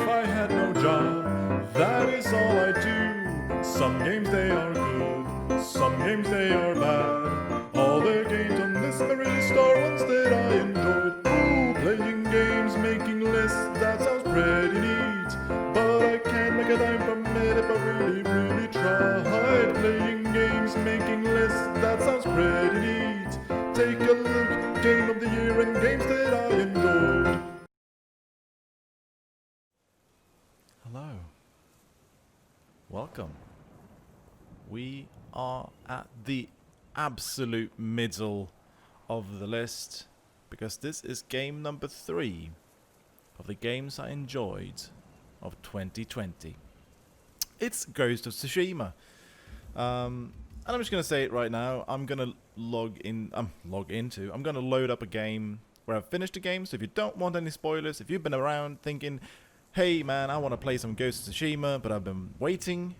if I had no job, that is all I do. Some games they are good, some games they are bad. All the games on this merry list are ones that I enjoyed. Ooh, playing games, making lists, that sounds pretty neat. But I can't make a dime from it if I really, really tried. Playing games, making lists, that sounds pretty neat. Take a look, game of the year and games that I enjoyed. Hello. Welcome. We are at the absolute middle of the list because this is game number 3 of the games I enjoyed of 2020. It's Ghost of Tsushima. And I'm just going to say it right now. I'm going to I'm going to load up a game where I've finished the game. So if you don't want any spoilers, if you've been around thinking, hey man, I want to play some Ghost of Tsushima, but I've been waiting,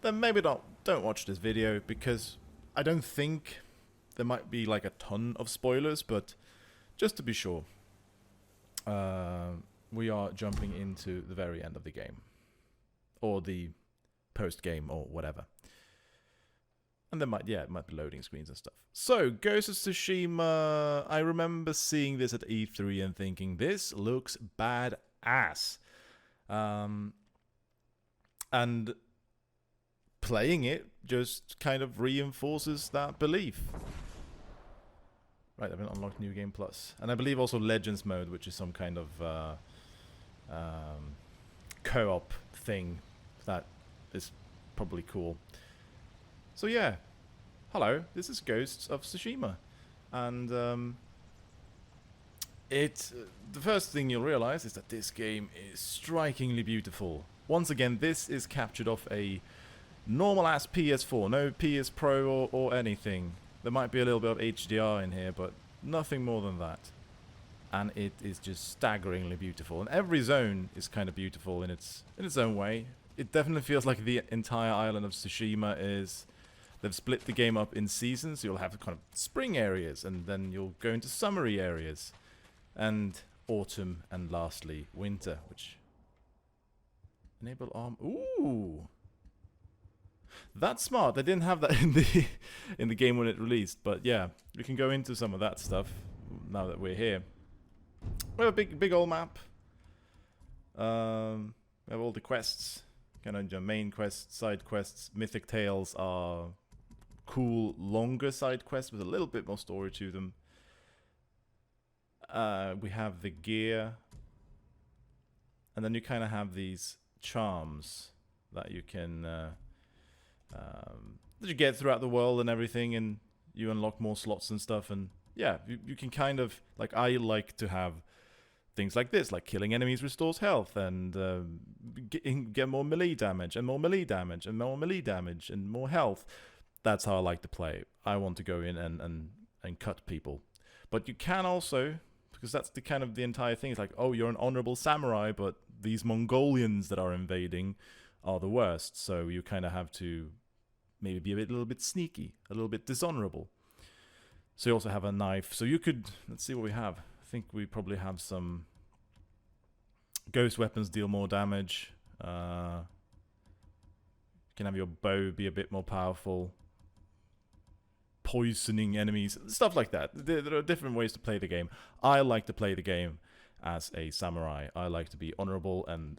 then maybe don't watch this video, because I don't think there might be like a ton of spoilers, but just to be sure, we are jumping into the very end of the game, or the post-game, or whatever. And there might be loading screens and stuff. So, Ghost of Tsushima, I remember seeing this at E3 and thinking, this looks badass. And playing it just kind of reinforces that belief. Right, I've unlocked New Game Plus. And I believe also Legends mode, which is some kind of co-op thing that is probably cool. So yeah, hello, this is Ghosts of Tsushima. And the first thing you'll realize is that this game is strikingly beautiful. Once again, this is captured off a normal-ass PS4, no PS Pro or anything. There might be a little bit of HDR in here, but nothing more than that. And it is just staggeringly beautiful. And every zone is kind of beautiful in its own way. It definitely feels like the entire island of Tsushima is... They've split the game up in seasons. You'll have kind of spring areas, and then you'll go into summery areas. And autumn, and lastly, winter, which... Enable arm... Ooh! That's smart. They didn't have that in the game when it released, but yeah, we can go into some of that stuff now that we're here. We have a big old map. We have all the quests, kind of your main quests, side quests. Mythic Tales are cool, longer side quests with a little bit more story to them. We have the gear, and then you kind of have these charms that you can that you get throughout the world and everything, and you unlock more slots and stuff. And yeah, you can kind of, like, I like to have things like this, like killing enemies restores health, and get more melee damage, and more melee damage, and more melee damage, and more health. That's how I like to play. I want to go in and cut people. But you can also, because that's the kind of the entire thing, it's like, oh, you're an honorable samurai, but these Mongolians that are invading are the worst, so you kind of have to maybe be a little bit sneaky, a little bit dishonorable. So you also have a knife, so you could, let's see what we have. I think we probably have some ghost weapons deal more damage. You can have your bow be a bit more powerful. Poisoning enemies, stuff like that. There are different ways to play the game. I like to play the game as a samurai. I like to be honorable and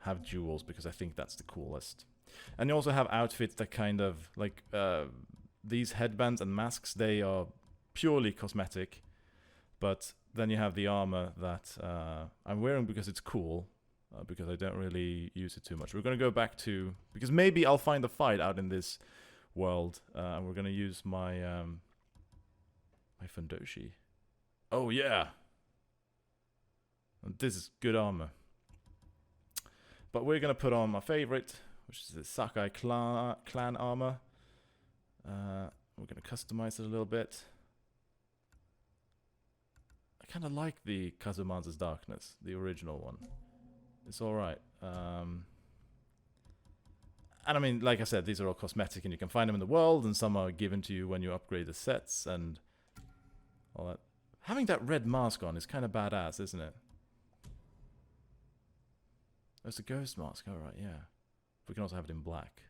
have jewels, because I think that's the coolest. And you also have outfits that kind of, like, these headbands and masks, they are purely cosmetic. But then you have the armor that I'm wearing because it's cool, because I don't really use it too much. We're going to go back to, because maybe I'll find a fight out in this world, and we're going to use my my fundoshi. Oh yeah, and this is good armor. But we're going to put on my favorite, which is the Sakai clan armor. We're going to customize it a little bit. I kind of like the Kazumazu's Darkness, the original one. It's alright. And I mean, like I said, these are all cosmetic, and you can find them in the world, and some are given to you when you upgrade the sets and all that. Having that red mask on is kind of badass, isn't it? That's a ghost mask. All right, yeah. We can also have it in black.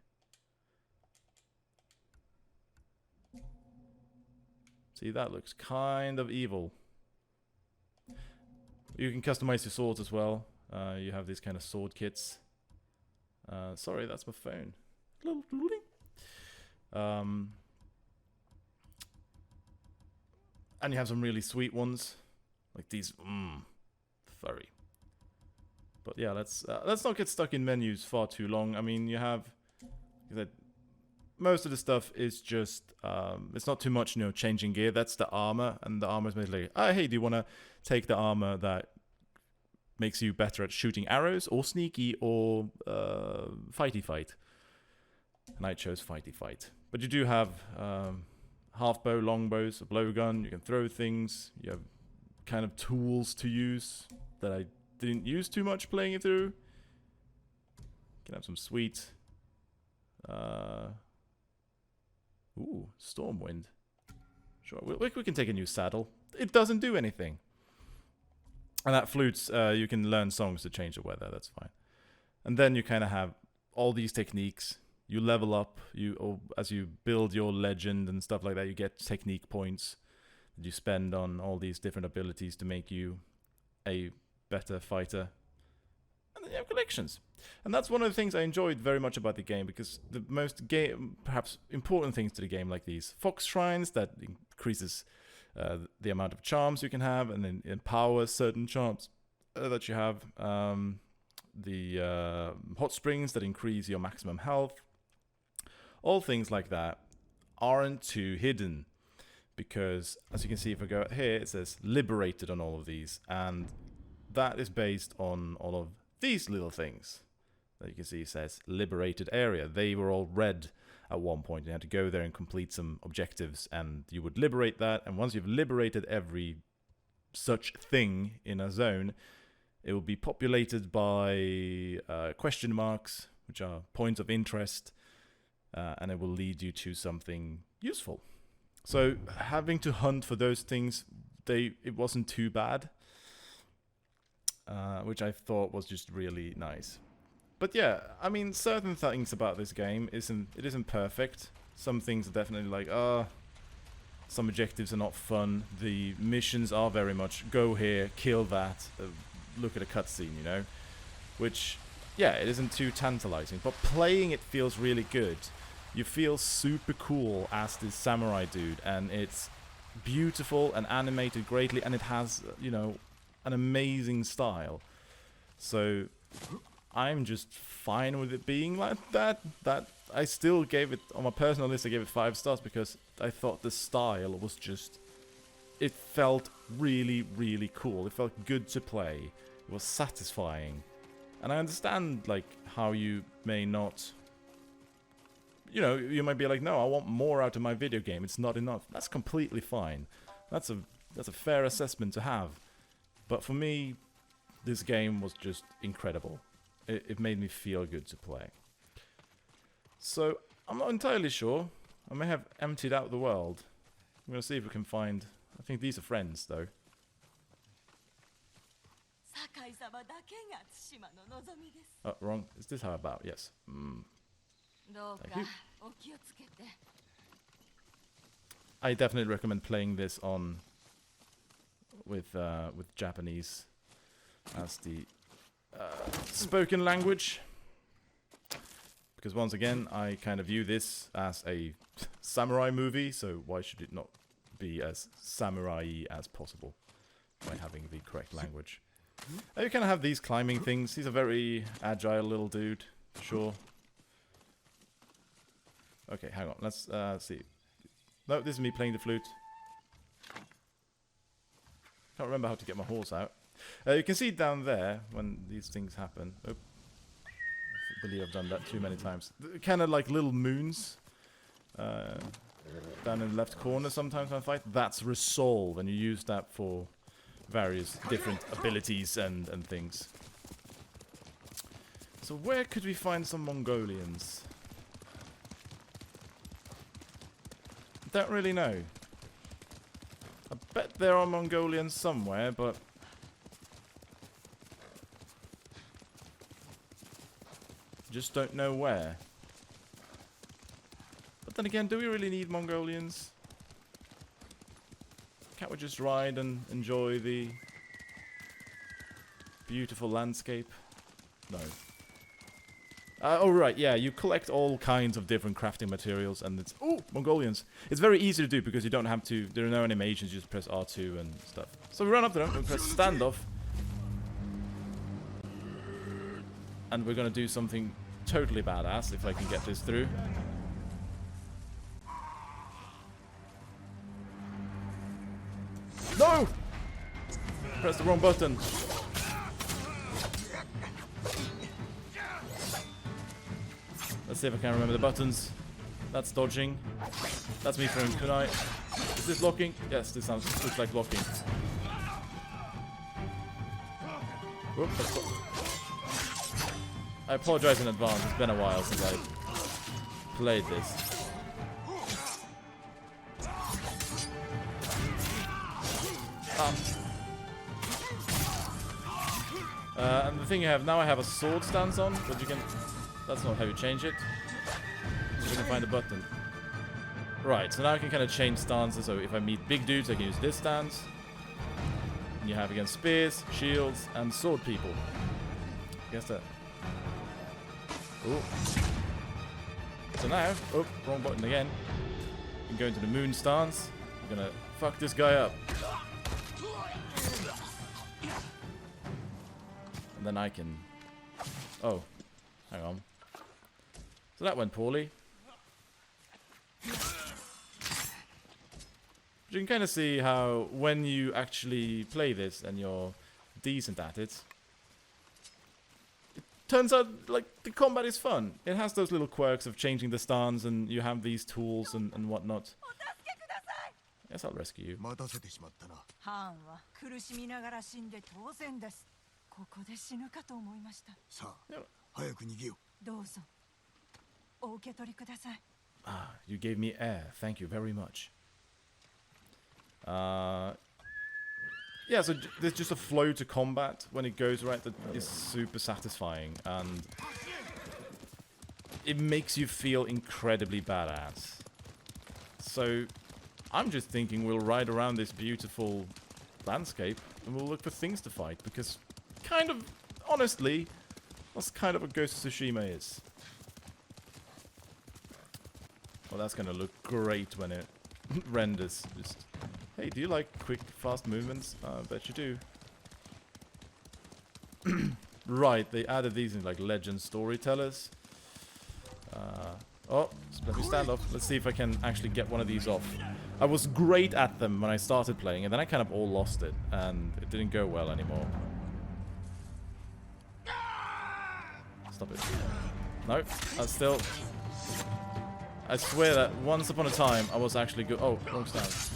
See, that looks kind of evil. You can customize your swords as well. You have these kind of sword kits. Sorry, that's my phone. And you have some really sweet ones, like these. Furry. But yeah, let's not get stuck in menus far too long. I mean, you have that. Most of the stuff is just it's not too much, you know, changing gear. That's the armor, and the armor is basically, hey, do you want to take the armor that makes you better at shooting arrows, or sneaky, or fighty fight? And I chose fighty fight. But you do have half bow, long bows, a blowgun. You can throw things. You have kind of tools to use that I didn't use too much playing it through. You can have some sweet. Ooh, Stormwind. Sure, we can take a new saddle. It doesn't do anything. And that flutes, you can learn songs to change the weather, that's fine. And then you kind of have all these techniques. You level up, as you build your legend and stuff like that, you get technique points that you spend on all these different abilities to make you a better fighter. And then you have collections. And that's one of the things I enjoyed very much about the game, because the most perhaps important things to the game, like these fox shrines that increases the amount of charms you can have, and then empowers certain charms that you have. The hot springs that increase your maximum health. All things like that aren't too hidden, because as you can see, if I go out here, it says liberated on all of these, and that is based on all of these little things that you can see. It says liberated area. They were all red at one point. You had to go there and complete some objectives, and you would liberate that, and once you've liberated every such thing in a zone, it will be populated by question marks, which are points of interest, and it will lead you to something useful. So having to hunt for those things, it wasn't too bad, which I thought was just really nice. But yeah, I mean, certain things about this game isn't perfect. Some things are definitely like, some objectives are not fun. The missions are very much go here, kill that, look at a cutscene, you know, which, yeah, it isn't too tantalizing, but playing it feels really good. You feel super cool as this samurai dude, and it's beautiful and animated greatly, and it has, you know, an amazing style. So I'm just fine with it being like that. That I still gave it, on my personal list, I gave it 5 stars, because I thought the style was just, it felt really, really cool. It felt good to play. It was satisfying. And I understand, like, how you may not, you know, you might be like, no, I want more out of my video game. It's not enough. That's completely fine. That's a fair assessment to have. But for me, this game was just incredible. It made me feel good to play. So, I'm not entirely sure. I may have emptied out the world. I'm going to see if we can find, I think these are friends, though. Oh, wrong. Is this how about? Yes. Thank you. I definitely recommend playing this on with Japanese as the spoken language, because once again, I kind of view this as a samurai movie, so why should it not be as samurai-y as possible by having the correct language? You kind of have these climbing things. He's a very agile little dude, sure. Okay, hang on. Let's see. No, this is me playing the flute. Can't remember how to get my horse out. You can see down there when these things happen. Oh, I believe I've done that too many times. Kind of like little moons down in the left corner sometimes when I fight. That's resolve, and you use that for various different abilities and things. So where could we find some Mongolians? Don't really know. I bet there are Mongolians somewhere, but Just don't know where. But then again, do we really need Mongolians? Can't we just ride and enjoy the beautiful landscape? No. Oh right, yeah, you collect all kinds of different crafting materials and it's... Oh, Mongolians! It's very easy to do because you don't have to... There are no animations, you just press R2 and stuff. So we run up to them and press standoff. And we're gonna do something totally badass if I can get this through. No! Press the wrong button. Let's see if I can remember the buttons. That's dodging. That's me throwing kunai. Is this locking? Yes, this looks like locking. Whoop, I apologize in advance. It's been a while since I played this. And the thing you have now, I have a sword stance on, but you can. That's not how you change it. You can find a button. Right, so now I can kind of change stances. So if I meet big dudes, I can use this stance. And you have against spears, shields, and sword people. Guess that. Oh. So now, oh, wrong button again. You can go into the moon stance. I'm gonna fuck this guy up. And then I can... Oh, hang on. So that went poorly. But you can kind of see how when you actually play this and you're decent at it, it turns out like the combat is fun. It has those little quirks of changing the stance and you have these tools and whatnot. Yes, I'll rescue you. Ah, you gave me air. Thank you very much. Yeah, so there's just a flow to combat when it goes right that is super satisfying, and it makes you feel incredibly badass. So I'm just thinking we'll ride around this beautiful landscape and we'll look for things to fight, because kind of, honestly, that's kind of what Ghost of Tsushima is. Well, that's gonna look great when it renders. Just, hey, do you like quick, fast movements? I bet you do. Right, they added these in like legend storytellers. Oh, let me stand up. Let's see if I can actually get one of these off. I was great at them when I started playing, and then I kind of all lost it, and it didn't go well anymore. Stop it. No, that's still... I swear that once upon a time I was actually good. Oh, wrong stance.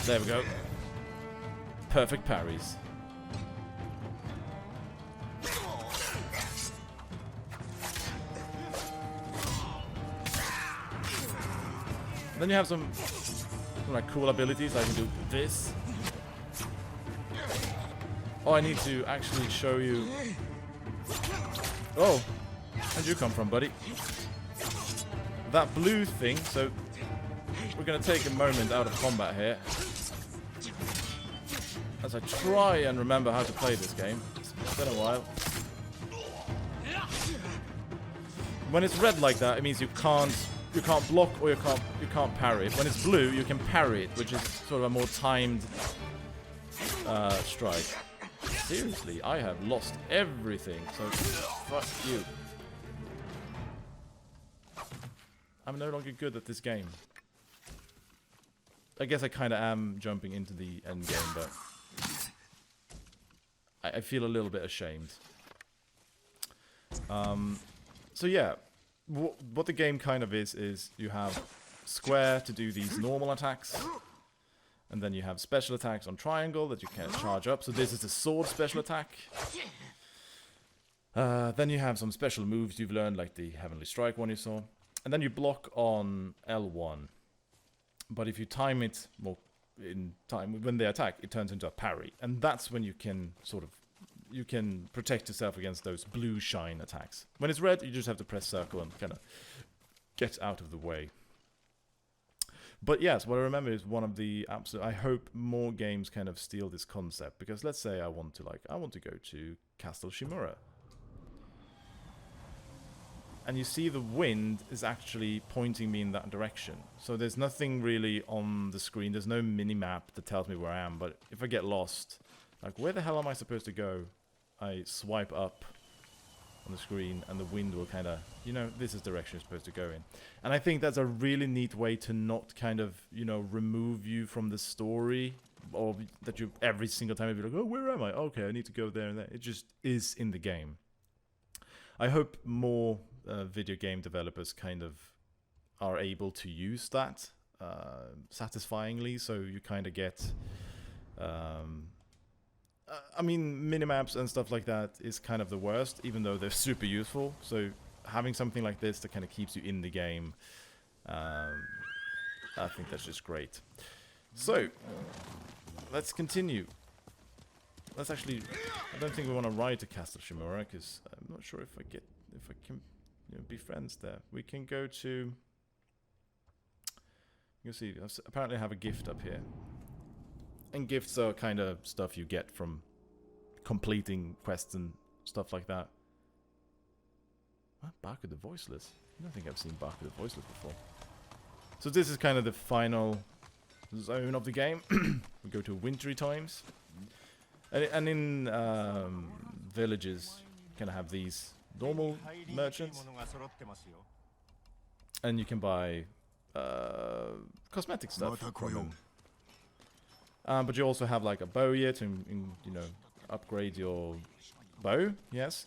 There we go. Perfect parries. Then you have some like cool abilities. I can do this. Oh, I need to actually show you. Oh, where'd you come from, buddy? That blue thing, so we're going to take a moment out of combat here as I try and remember how to play this game. It's been a while. When it's red like that, it means you can't block or you can't parry. When it's blue, you can parry it, which is sort of a more timed strike. Seriously, I have lost everything, so fuck you. I'm no longer good at this game. I guess I kind of am jumping into the end game, but I feel a little bit ashamed. So yeah, what the game kind of is you have square to do these normal attacks, and then you have special attacks on triangle that you can charge up. So this is the sword special attack. Then you have some special moves you've learned, like the Heavenly Strike one you saw. And then you block on L1. But if you time it more in time, when they attack, it turns into a parry. And that's when you can sort of you can protect yourself against those blue shine attacks. When it's red, you just have to press circle and kind of get out of the way. But yes, what I remember is one of the absolute... I hope more games kind of steal this concept, because let's say I want to go to Castle Shimura. And you see the wind is actually pointing me in that direction. So there's nothing really on the screen. There's no mini-map that tells me where I am. But if I get lost, like, where the hell am I supposed to go? I swipe up on the screen and the wind will kind of, you know, this is the direction you're supposed to go in. And I think that's a really neat way to not kind of, you know, remove you from the story, or that you every single time you'll be like, oh, where am I? Okay, I need to go there and there. It just is in the game. I hope more video game developers kind of are able to use that satisfyingly, so you kind of get I mean, minimaps and stuff like that is kind of the worst, even though they're super useful. So having something like this that kind of keeps you in the game, I think that's just great. So let's continue. Let's actually... I don't think we want to ride to Castle Shimura, because I'm not sure if I can, you know, be friends there. We can go to... You'll see, apparently I have a gift up here. And gifts are kind of stuff you get from completing quests and stuff like that. What? Barker the Voiceless? I don't think I've seen Barker the Voiceless before. So this is kind of the final zone of the game. We go to wintry times. And in villages, you kind of have these normal merchants. And you can buy cosmetic stuff from them. But you also have like a bow here to, you know, upgrade your bow. Yes.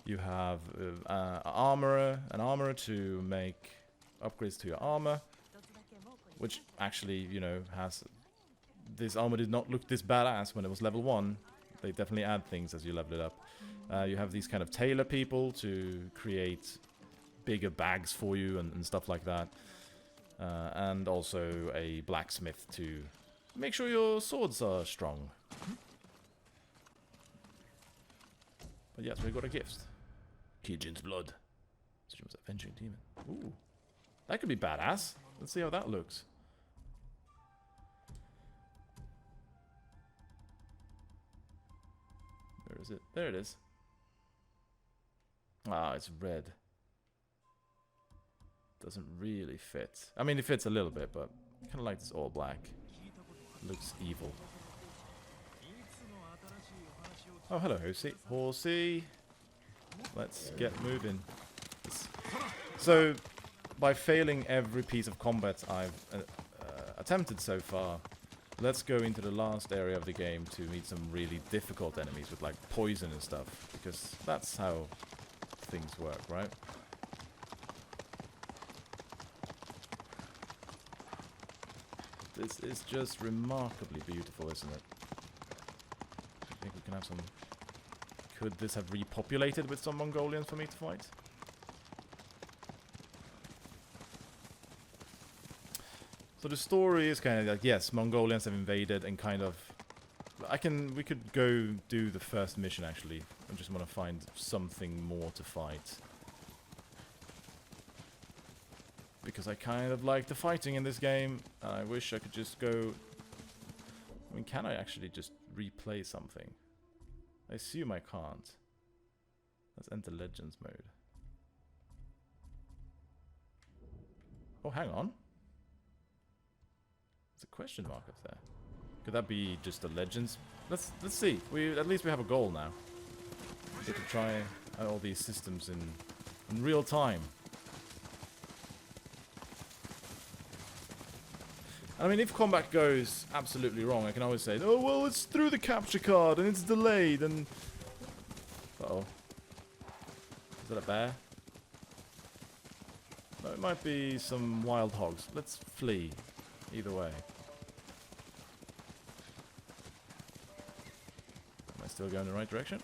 You have an armorer to make upgrades to your armor, which actually, you know, has... This armor did not look this badass when it was level 1. They definitely add things as you level it up. You have these kind of tailor people to create bigger bags for you and stuff like that. And also a blacksmith to make sure your swords are strong. But yes, we got a gift. Kijin's blood. Tsushima's avenging demon. Ooh. That could be badass. Let's see how that looks. Where is it? There it is. Ah, it's red. Doesn't really fit. I mean, it fits a little bit, but I kind of like this all black. Looks evil. Oh, hello, Horsey. Horsey. Let's get moving. So, by failing every piece of combat I've attempted so far, let's go into the last area of the game to meet some really difficult enemies with like poison and stuff, because that's how things work, right? This is just remarkably beautiful, isn't it? I think we can have some... Could this have repopulated with some Mongolians for me to fight? So the story is kind of like, yes, Mongolians have invaded and kind of... we could go do the first mission actually. I just want to find something more to fight. Because I kind of like the fighting in this game. And I wish I could just go... I mean, can I actually just replay something? I assume I can't. Let's enter Legends mode. Oh, hang on. There's a question mark up there. Could that be just the Legends? Let's see. At least we have a goal now. We get to try out all these systems in real time. I mean, if combat goes absolutely wrong, I can always say, oh, well, it's through the capture card, and it's delayed, and... Uh-oh. Is that a bear? No, it might be some wild hogs. Let's flee. Either way. Am I still going in the right direction?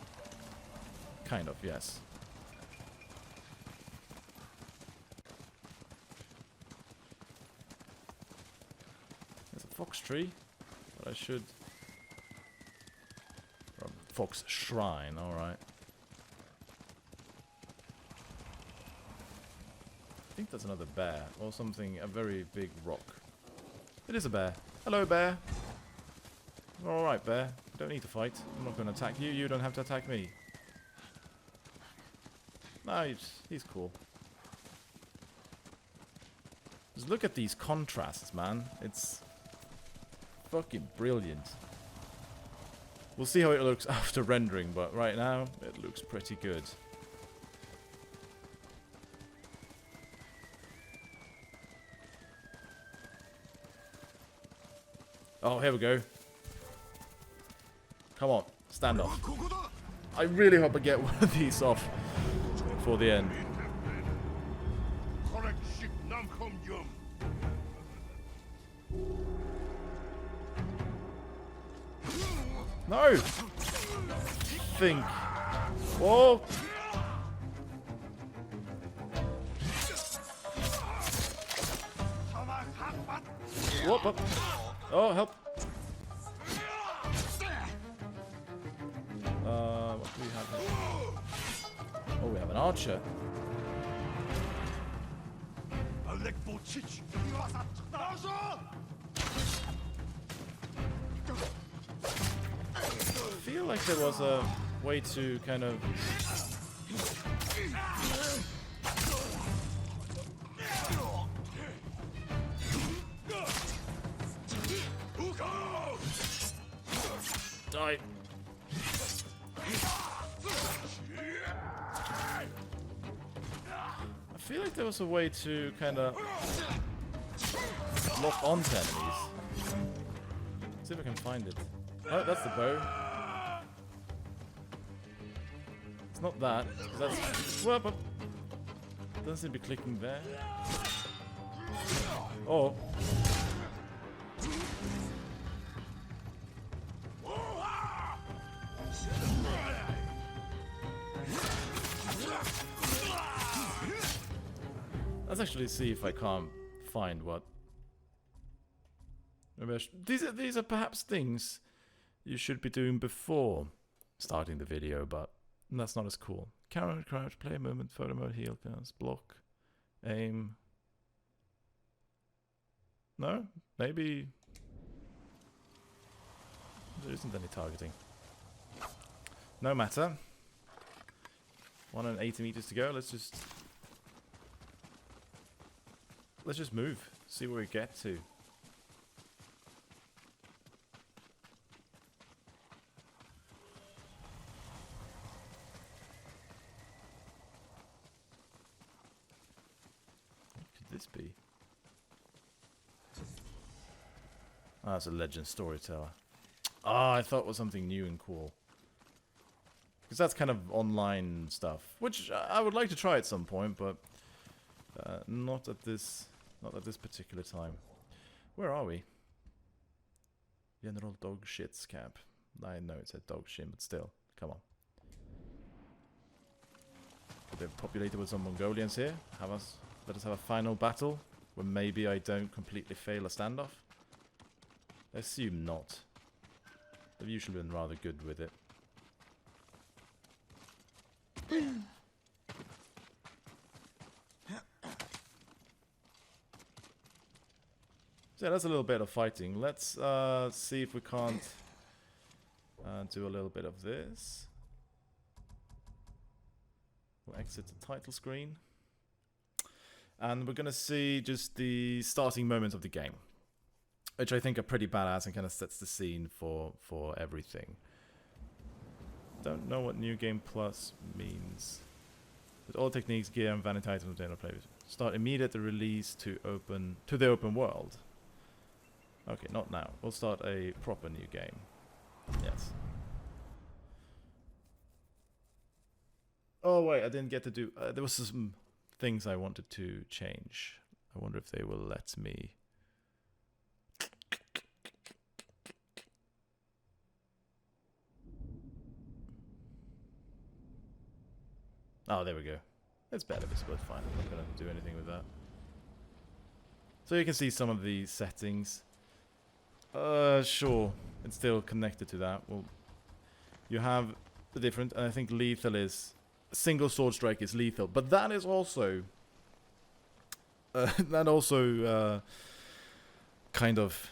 Kind of, yes. Fox tree, but I should Fox Shrine, alright. I think that's another bear, or something, a very big rock. It is a bear. Hello, bear. Alright, bear. You don't need to fight. I'm not going to attack you. You don't have to attack me. No, he's cool. Just look at these contrasts, man. It's fucking brilliant. We'll see how it looks after rendering, but right now, it looks pretty good. Oh, here we go. Come on, stand off. I really hope I get one of these off for the end. No! Think. Whoa! Whoop up. Oh, help. What do we have here? Oh, we have an archer. I feel like there was a way to kind of... Die. I feel like there was a way to kind of lock onto enemies. Let's see if I can find it. Oh, that's the bow. It's not that. That's... Well, but doesn't seem to be clicking there. Oh. Let's actually see if I can't find what. Maybe these are perhaps things you should be doing before starting the video, but that's not as cool. Camera, crouch, play movement, photo mode, heal, cast, block, aim. No? Maybe there isn't any targeting. No matter. 180 meters to go. Let's just move. See where we get to. What could this be? Ah, it's a legend storyteller. Ah, I thought it was something new and cool. Because that's kind of online stuff, which I would like to try at some point, but not at this particular time. Where are we? General Dog Shit's camp. I know it said dog shit, but still, come on. They're populated with some Mongolians here. Let us have a final battle where maybe I don't completely fail a standoff. I assume not. They've usually been rather good with it. So yeah, that's a little bit of fighting. Let's see if we can't do a little bit of this. We'll exit the title screen. And we're going to see just the starting moments of the game, which I think are pretty badass and kind of sets the scene for everything. Don't know what New Game Plus means. With all techniques, gear, and vanity items, data players start immediate release to the open world. Okay, not now. We'll start a proper new game. Yes. Oh wait, I didn't get to do. There was some things I wanted to change. I wonder if they will let me. Oh, there we go. It's better visible, fine. I'm not going to do anything with that. So you can see some of the settings. Sure. It's still connected to that. We'll you have the different, and I think lethal is, single sword strike is lethal, but that is also, kind of,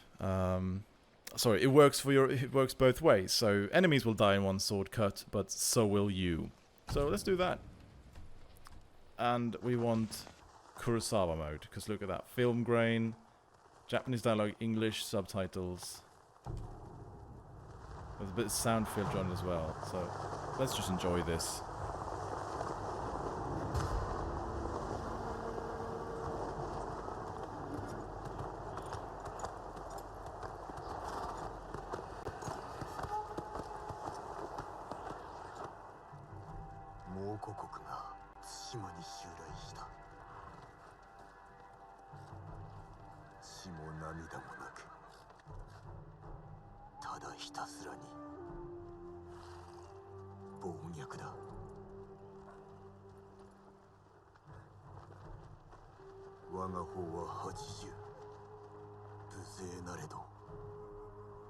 sorry, it works it works both ways, so enemies will die in one sword cut, but so will you. So let's do that. And we want Kurosawa mode, because look at that, film grain, Japanese dialogue, English subtitles. There's a bit of sound filter on as well, so let's just enjoy this.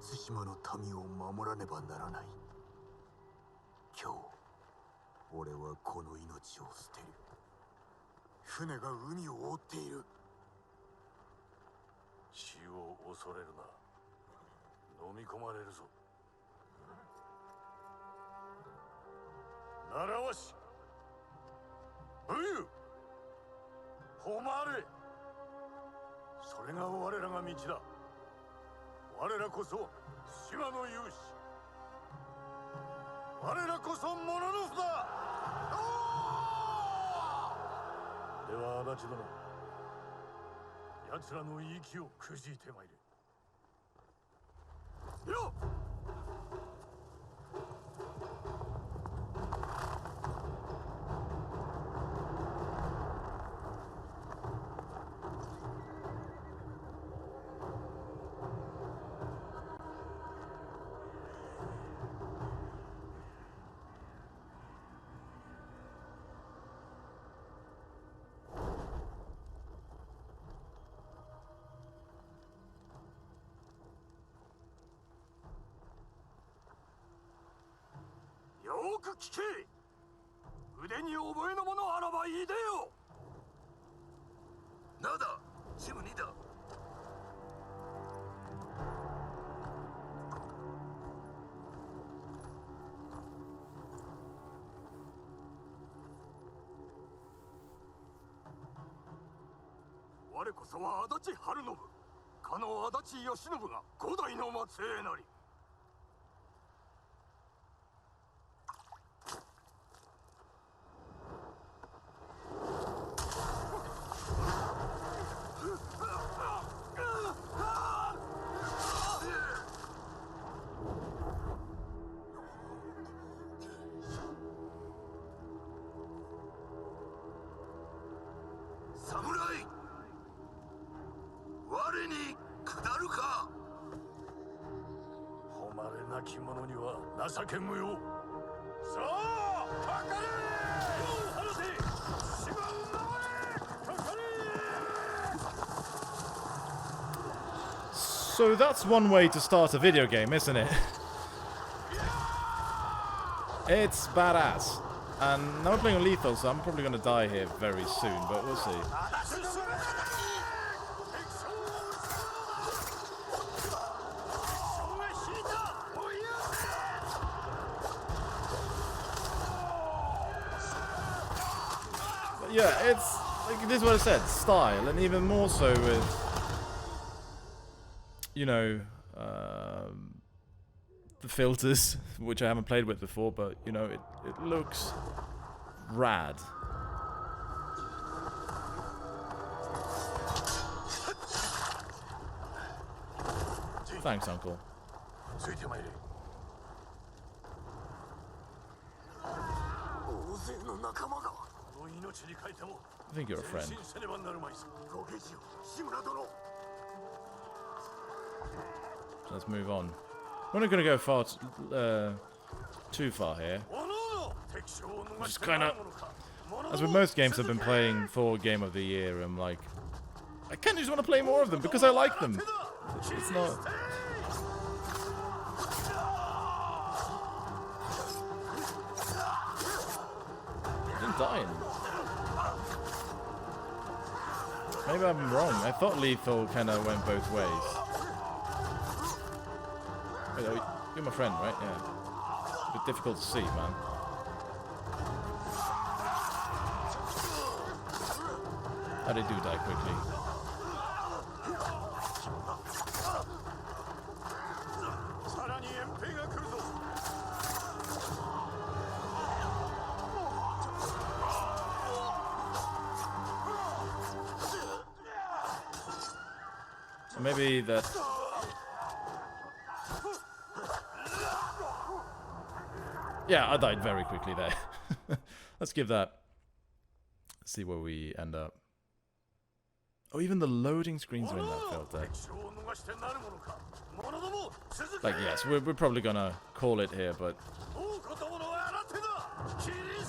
Tsushima の民を守らねばならない。今日、俺はこの命を捨てる。船が海を覆っている。死を恐れるな。飲み込まれるぞ。習わし、武勇、誉れ。それが我らが道だ。我らこそ島の勇士。我らこそモノノフだ。では足立殿、奴らの息をくじいてまいれ。よっ。よく聞け。腕に覚えのものあらばいいでよ。なだ、チムニだ。我こそは足立晴信、かの足立義信が五代の末裔なり。侍、我に下るか。誉れなき者には情け無用。さあ、かかれ。世を放て。島を守れ。かかれ。 So that's one way to start a video game, isn't it? It's badass. And now I'm playing on lethal, so I'm probably going to die here very soon, but we'll see. But yeah, it's like this is what I said, style, and even more so with, you know, the filters, which I haven't played with before, but you know, it looks rad. Thanks, Uncle. I think you're a friend. So let's move on. We're not going to go far too far here. Just kind of, as with most games I've been playing for Game of the Year, I'm like, I kind of just want to play more of them because I like them. It's not. I'm dying. Maybe I'm wrong. I thought lethal kind of went both ways. Wait, you're my friend, right? Yeah. A bit difficult to see, man. How they do die quickly. Maybe that... Yeah, I died very quickly there. Let's give that... Let's see where we end up. Oh, even the loading screens are in that field there. Like, yes, we're probably gonna call it here, but...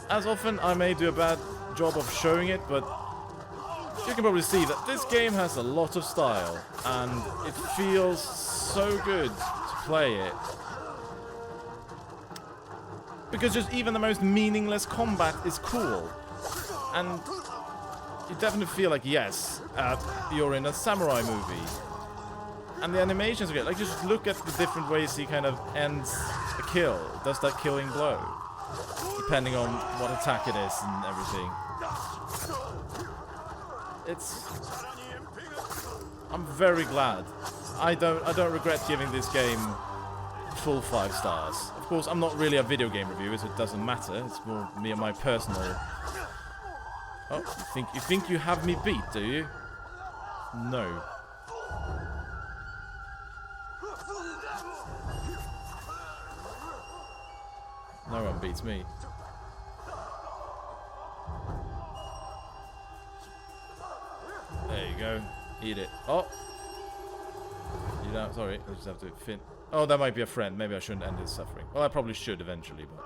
As often, I may do a bad job of showing it, but... You can probably see that this game has a lot of style, and it feels so good to play it. Because just even the most meaningless combat is cool. And you definitely feel like, yes, you're in a samurai movie. And the animations are good. Like, just look at the different ways he kind of ends a kill. Does that killing blow. Depending on what attack it is and everything. I'm very glad. I don't regret giving this game full 5 stars. Of course, I'm not really a video game reviewer, so it doesn't matter. It's more me and my personal... Oh, you think you have me beat, do you? No. No one beats me. There you go. Eat it. Oh! You don't... Sorry, I just have to fin... Oh, that might be a friend. Maybe I shouldn't end his suffering. Well, I probably should eventually, but...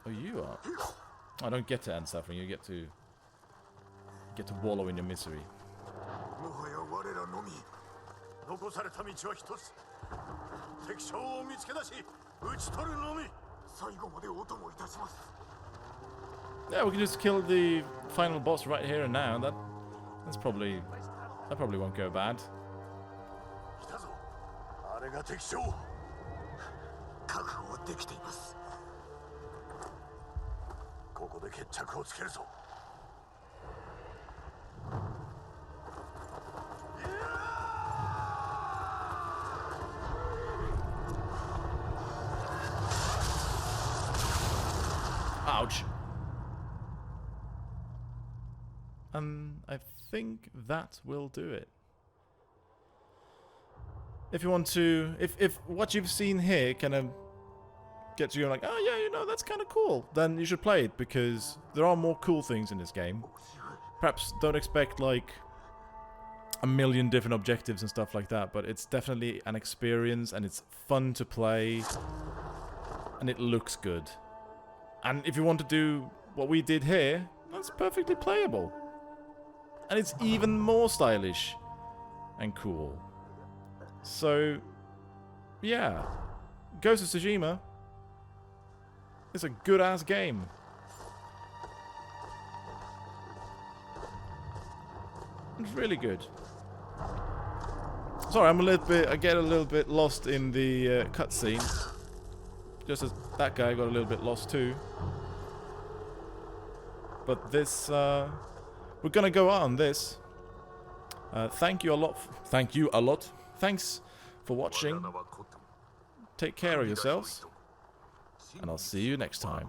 Oh, you are? I don't get to end suffering. You get to wallow in your misery. Yeah, we can just kill the final boss right here and now. That probably won't go bad. Ouch. I think that will do it. If you want to, if what you've seen here kind of gets you like, oh yeah, you know, that's kind of cool, then you should play it, because there are more cool things in this game. Perhaps don't expect like a million different objectives and stuff like that, but it's definitely an experience, and it's fun to play, and it looks good. And if you want to do what we did here, that's perfectly playable. And it's even more stylish and cool. So, yeah. Ghost of Tsushima is a good-ass game. It's really good. Sorry, I get a little bit lost in the cutscene. Just as that guy got a little bit lost too. But this, we're gonna go on this. Thank you a lot. Thanks for watching. Take care of yourselves. And I'll see you next time.